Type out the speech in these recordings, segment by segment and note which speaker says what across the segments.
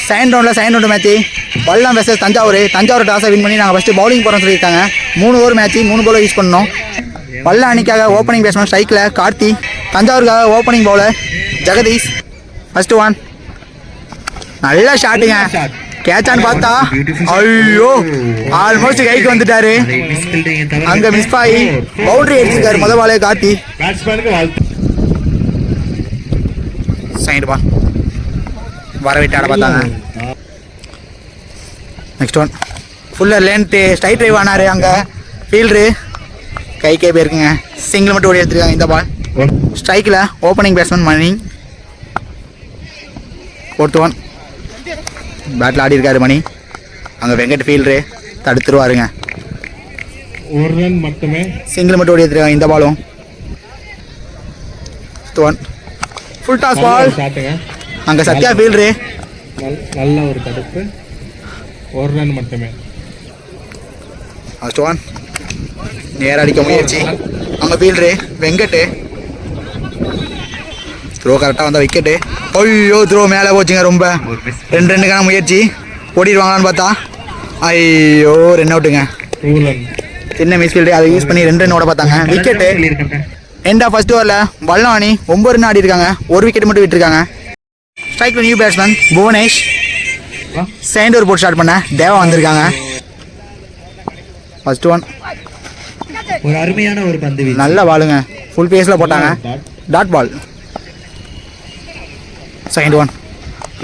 Speaker 1: Second round match வல்லம் versus Thanjavur டாஸை win பண்ணி நாங்கள் first bowling போகிறோம்னு சொல்லியிருக்காங்க. 3 ஓவர் மேட்ச்சு 3 பவுலர் யூஸ் பண்ணோம். வல்லம் அணிக்காக ஓப்பனிங் பேட்ஸ்மேன் ஸ்ட்ரைக்கில் கார்த்தி, தஞ்சாவூருக்காக ஓப்பனிங் பவுலர் ஜெகதீஷ். ஃபஸ்ட்டு 1 நல்ல ஷாட்டுங்க. கேட்சான்னு பார்த்தா ஐயோ ஆல்மோஸ்ட் கைக்கு வந்துட்டாரு. அங்கே மிஸ் ஆகி பவுண்டரி அடிச்சிருக்காரு முதல் பாலே கார்த்தி. செகண்ட் பால் வரவிட்டு ஆட பார்த்தாங்க. Next 1 fuller length straight drive ஆனார். அங்கே ஃபீல்டரு கைக்கே போயிருக்குங்க. சிங்கிள் மட்டும் ஓடி எடுத்துருக்காங்க. இந்த பால் ஸ்ட்ரைக்கில் ஓப்பனிங் பேட்ஸ்மேன் மணி. 4th 1 பேட்டில் ஆடி இருக்காரு மணி. அங்கே வெங்கட் ஃபீல்டரு தடுத்துருவாருங்க.
Speaker 2: 1 ரன் மட்டுமே.
Speaker 1: சிங்கிள் மட்டும் ஓடி எடுத்துருக்காங்க. இந்த பாலும் 1 ஃபுல் டாஸ் பால். அங்கே சத்யா ஃபீல்டரு
Speaker 2: நல்ல ஒரு தடுப்பு. 1 ரன் மட்டுமே.
Speaker 1: ஃபர்ஸ்ட் 1 நேராக அடிக்க முயற்சி. அங்கே ஃபீல்டரு வெங்கட்டு த்ரோ கரெக்டாக வந்தால் விக்கெட்டு. ஐயோ த்ரோ மேலே போச்சுங்க. ரொம்ப 2 ரன்னுக்கான முயற்சி. ஓடிடுவாங்களான்னு பார்த்தா ஐயோ 2 அவுட்டுங்க. சின்ன மிஸ் ஃபீல்டு அதை யூஸ் பண்ணி 2 ரன் ஓட பார்த்தாங்க. விக்கெட்டு. எண்ட் ஆஃப் ஃபர்ஸ்ட் ஓவரில் வல்லம் அணி 9 ரன் ஆடி இருக்காங்க. 1 விக்கெட் மட்டும் விட்டுருக்காங்க. ஸ்ட்ரைக்கில் new batsman Bhuvanesh. Second over போட்டு ஸ்டார்ட் பண்ண தேவா வந்திருக்காங்க. ஃபர்ஸ்ட் 1
Speaker 2: ஒரு அருமையான ஒரு பந்து வீச்சு.
Speaker 1: நல்ல பாலுங்க. ஃபுல் பேஸில் போட்டாங்க. Dot ball. செகண்ட் 1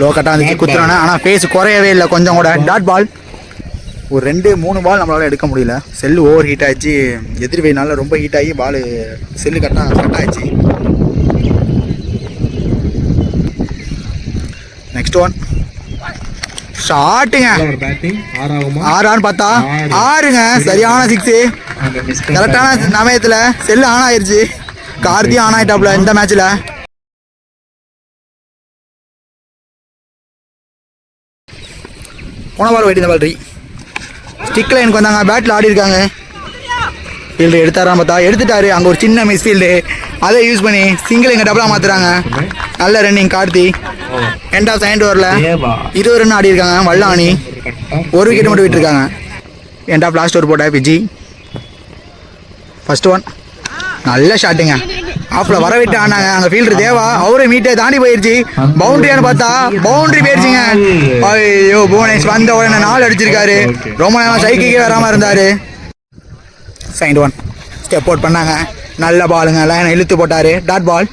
Speaker 1: லோ கட்டாக வந்துச்சு குத்துறானே. ஆனால் ஃபேஸ் குறையவே இல்லை கொஞ்சம் கூட. Dot ball. ஒரு 2-3 பால் நம்மளால் எடுக்க முடியல. செல்லு ஓவர் ஹீட் ஆகிடுச்சு. எதிர் வெயினால ரொம்ப ஹீட் ஆகி பால் செல்லு கட் ஆகிடுச்சு. நெக்ஸ்ட் 1 ஷாட்டுங்க. 6 பார்த்தா 6ங்க. சரியான 6. கரெக்டான சமயத்தில் செல்லு ஆன் ஆயிடுச்சு. கார்த்தியும் ஆன் ஆகிட்டாப்புல இந்த மேட்ச்சில். போன பால் வெயிட். இந்த பால் ஸ்டிக்கில் எனக்கு வந்தாங்க. பேட்டில் ஆடி இருக்காங்க. ஃபீல்டு எடுத்தாரான்னு பார்த்தா எடுத்துட்டாரு. அங்கே ஒரு சின்ன மிஸ் ஃபீல்டு அதை யூஸ் பண்ணி சிங்கிள் எங்கள் டபுளாக மாற்றுறாங்க. நல்ல running Karthi. End of second ஓவரில் 20 ரன் ஆடி இருக்காங்க வல்லம் அணி. 1 விக்கெட் மட்டும் விட்டுருக்காங்க. எண்ட் ஆஃப் லாஸ்ட் ஓவர் போட்ட விஜி. ஃபர்ஸ்ட் 1 நல்ல ஷாட்டுங்க. ஆஃபில் வரவிட்டு ஆனாங்க. அங்கே ஃபீல்டர் தேவா அவரே மீட்டை தாண்டி போயிடுச்சு. பவுண்டரியான்னு பார்த்தா பவுண்டரி போயிடுச்சுங்க. ஐயோ புவனேஷ் வந்த உடனே 4 அடிச்சிருக்காரு. ரொம்ப நேரம் சைக்கிக்கே வராமல் இருந்தார். செகண்ட் 1 ஸ்டெப் அவுட் பண்ணாங்க. நல்ல பாலுங்க. லைனை இழுத்து போட்டார். Dot ball.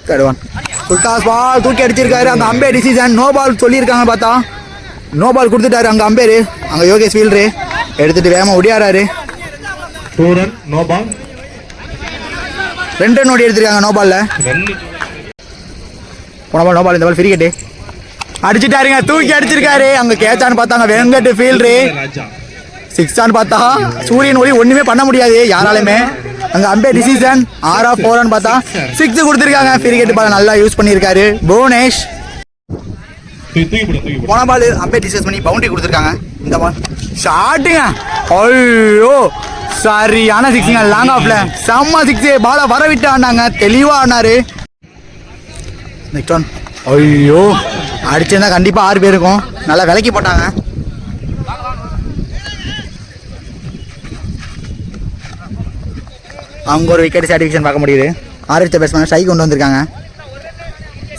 Speaker 1: Third 1 full toss ball தூக்கி அடிச்சிருக்காரு. அந்த அம்பேர் டிசிஷன் நோ பால் சொல்லியிருக்காங்க. பார்த்தா நோ பால் கொடுத்துட்டாரு அங்கே அம்பேரு. அங்கே யோகேஷ் ஃபீல்டரு எடுத்துகிட்டு வேகமாக ஒடியாராரு.
Speaker 2: 2 ரன் நோ பால்.
Speaker 1: 2 ரன் ஓடி எடுத்துருக்காங்க நோ பாலில். போன பால் நோ பால். இந்த பால் ஃப்ரீ கட்டு அடிச்சுட்டாருங்க. தூக்கி அடிச்சிருக்காரு. அங்கே கேட்சான்னு பார்த்தாங்க வெங்கட் ஃபீல்டரு. 6 பார்த்தா சூரியன் ஒளி ஒன்றுமே பண்ண முடியாது யாராலுமே. அங்கே அம்பேர் டிசிஷன் 6-4 பார்த்தா 6 கொடுத்துருக்காங்க. கிரிக்கெட் பால் நல்லா யூஸ் பண்ணியிருக்காரு புவனேஷ். போன பால் அம்பேர் டிசிஷன் பண்ணி பவுண்டரி கொடுத்துருக்காங்க. இந்த பால் ஷாட்டுங்க. ஐயோ சரியான 6ங்க. லாங் ஆஃப்ல செம்ம 6. பாலை வரவிட்டு ஆனாங்க. தெளிவாக ஆனார். நெக்ஸ்ட் 1 ஐயோ அடிச்சிருந்தா கண்டிப்பாக 6 பேர் இருக்கும். நல்லா விலக்கி போட்டாங்க. அவங்க ஒரு விக்கெட் சாட்டிஃபிகேஷன் பார்க்க முடியுது. ஆரம்பித்த பேட்ஸ்மேன் ஸ்ட்ரைக் கொண்டு வந்திருக்காங்க.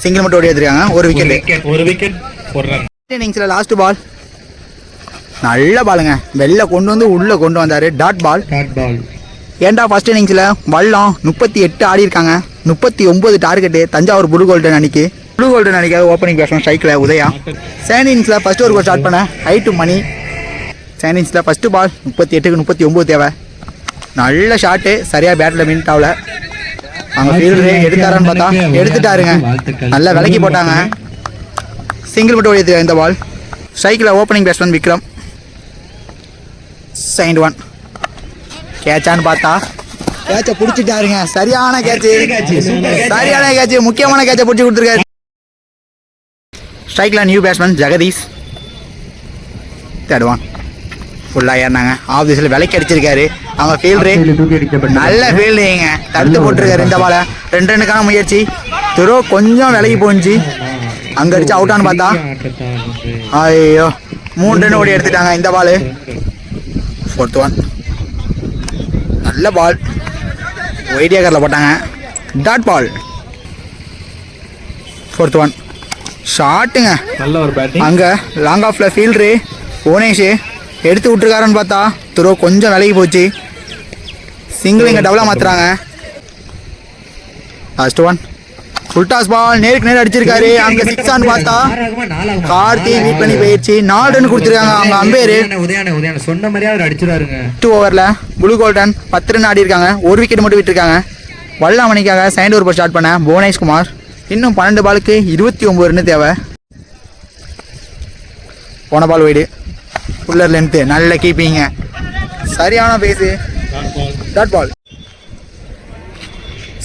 Speaker 1: சிங்கிள் மட்டும் ஓடி எடுத்துருக்காங்க. 1 விக்கெட். இன்னிங்ஸில் லாஸ்ட் பால் நல்ல பாலுங்க. வெளில கொண்டு வந்து உள்ளே கொண்டு வந்தார். Dot ball. ஏண்டா ஃபர்ஸ்ட் இன்னிங்ஸில் வல்லம் 38 ஆடி இருக்காங்க. 39 டார்கெட்டு தஞ்சாவூர் ப்ளூ கோல்டன் அணிக்காக ஓப்பனிங் பேட்ஸ்மேன் ஸ்ட்ரைக்கில் உதயா. செகண்ட் இன்னிங்ஸில் ஃபர்ஸ்ட் ஓவர் ஸ்டார்ட் பண்ண ஹைட்டு மணி. செகண்ட் இன்னிங்ஸில் ஃபஸ்ட்டு பால் 38க்கு 39 தேவை. நல்ல ஷாட்டு. சரியாக பேட்டில் மினிட் ஆகல. அவங்க ஃபீல்டரு எடுத்தாரான்னு பார்த்தா எடுத்துட்டாருங்க. நல்லா விலக்கி போட்டாங்க. சிங்கிள் மட்டும் ஓடி இந்த பால். ஸ்ட்ரைக்கில் ஓப்பனிங் பேட்ஸ்மேன் விக்ரம். செகண்ட் 1 கேட்சான்னு பார்த்தா கேட்சை பிடிச்சிட்டாருங்க. சரியான கேட்சு முக்கியமான கேட்சை பிடிச்சி கொடுத்துருக்காரு. ஸ்ட்ரைக்கில் நியூ பேட்ஸ்மேன் ஜெகதீஷ். தேர்ட் 1 ஃபுல்லாக ஏறினாங்க. ஆஃப் திஸில் விலைக்கு அடிச்சிருக்காரு. அவங்க ஃபீல்டரு நல்ல ஃபீல்டுங்க. தடுத்து போட்டிருக்காரு. இந்த பாலை 2 ரன்னுக்கான முயற்சி. த்ரோ கொஞ்சம் விலகி போச்சு. அங்க அடிச்சு அவுட்டான்னு பார்த்தா
Speaker 2: ஆட்டத்தான் என்று
Speaker 1: ஐயோ 3 ரன் ஓடி எடுத்துட்டாங்க இந்த பால். 4th ஒன் நல்ல பால் ஒயிட் ஏக்கரில் போட்டாங்க. Dot ball. 4th ஒன் ஷாட்டுங்க.
Speaker 2: நல்ல ஒரு பேட்டிங்.
Speaker 1: அங்கே லாங் ஆஃபில் ஃபீல்டரு புவனேஷ் எடுத்து விட்டுருக்காருன்னு பார்த்தா த்ரோ கொஞ்சம் விலகி போச்சு. சிங்கிள் இங்கே டபுளாக மாற்றுறாங்க. Last one full toss ball நேருக்கு நேர் அடிச்சிருக்காரு. அங்கே 6 ஆன்னு பார்த்தா கார்த்தி வீட் பண்ணி போயிடுச்சு. 4 ரன் கொடுத்துருக்காங்க அவங்க அம்பேரு.
Speaker 2: உதயான சொன்ன மாதிரியே அவர் அடிச்சிருவாருங்க.
Speaker 1: 2 ஓவரில் ப்ளூ கோல்டன் 10 ரன் ஆடி இருக்காங்க. ஒரு விக்கெட் மட்டும் விட்டுருக்காங்க. வல்லாமணிக்காக செகண்ட் ஓவர் ஸ்டார்ட் பண்ண புவனேஷ் குமார். இன்னும் 12 பாலுக்கு 29 ரன் தேவை. போன பால் வைடு ஃபுல்லர் லென்த்து நல்ல கீப்பிங்க சரியான pace. Dot ball.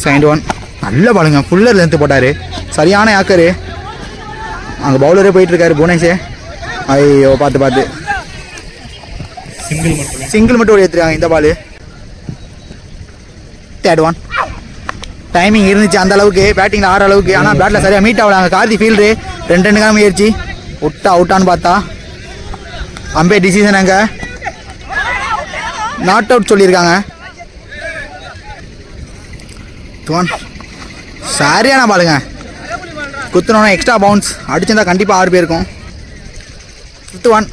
Speaker 1: Second one நல்ல பாலுங்க ஃபுல்லர் லென்த்து போட்டார். சரியான யாக்கரு. அங்கே பவுலரே போயிட்டுருக்காரு புவனேஷ். ஐயோ பார்த்து சிங்கிள் மட்டும் ஓடி எடுத்துருக்காங்க இந்த பால். தேர்ட் ஒன் டைமிங் இருந்துச்சு அந்த அளவுக்கு பேட்டிங்கில் ஆற அளவுக்கு. ஆனால் பேட்டில் சரியாக மீட் ஆகலாங்க. கார்த்தி ஃபீல்டு 2 ரன்னுக்காக முயற்சி அவுட்டான்னு பார்த்தா அம்பே டிசிஷன் அங்கே நாட் அவுட் சொல்லியிருக்காங்க. சரியான பாலுங்க குத்துனோன்னா எக்ஸ்ட்ரா பவுன்ஸ் அடிச்சிருந்தா கண்டிப்பாக 6 பேருக்கும். 5th ஒன்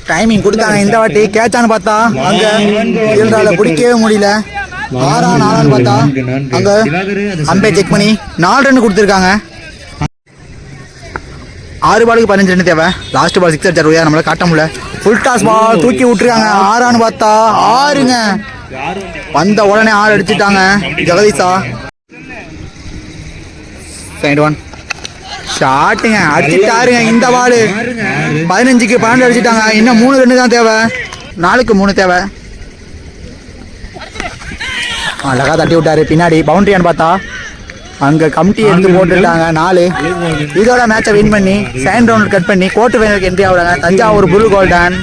Speaker 1: டைமிங் கொடுத்தாங்க இந்த வாட்டி கேட்சான்னு பார்த்தா அங்கே ஃபீல்டால் பிடிக்கவே முடியல. 6 4 பார்த்தா அங்கே அம்பே செக் பண்ணி 4 ரன் கொடுத்துருக்காங்க. 6 பாலுக்கு 15 ரன் தேவை. லாஸ்ட் பால் 6 அடிச்சார் நம்மளால காட்ட முடியல. ஃபுல் டாஸ் பால் தூக்கி விட்டுருக்காங்க. 6 பார்த்தா 6ங்க வந்த உடனே 6 அடிச்சுட்டாங்க ஜெகதீஷா. செகண்ட் ஒன் ஷாட்டுங்க அடிச்சுட்டாருங்க இந்த பால். 15க்கு 12 அடிச்சுட்டாங்க. இன்னும் 3 ரன்னு தான் தேவை. 4க்கு 3 தேவை. அழகா தட்டி விட்டாரு பின்னாடி பவுண்டரியான்னு பார்த்தா அங்கே கமிட்டி எடுத்து போட்டுட்டாங்க 4. இதோட மேட்சை வின் பண்ணி செகண்ட் ரவுண்ட் கட் பண்ணி குவார்டர் ஃபைனலுக்கு என்ட்ரி ஆகுறாங்க தஞ்சாவூர் ப்ளூ கோல்டன்.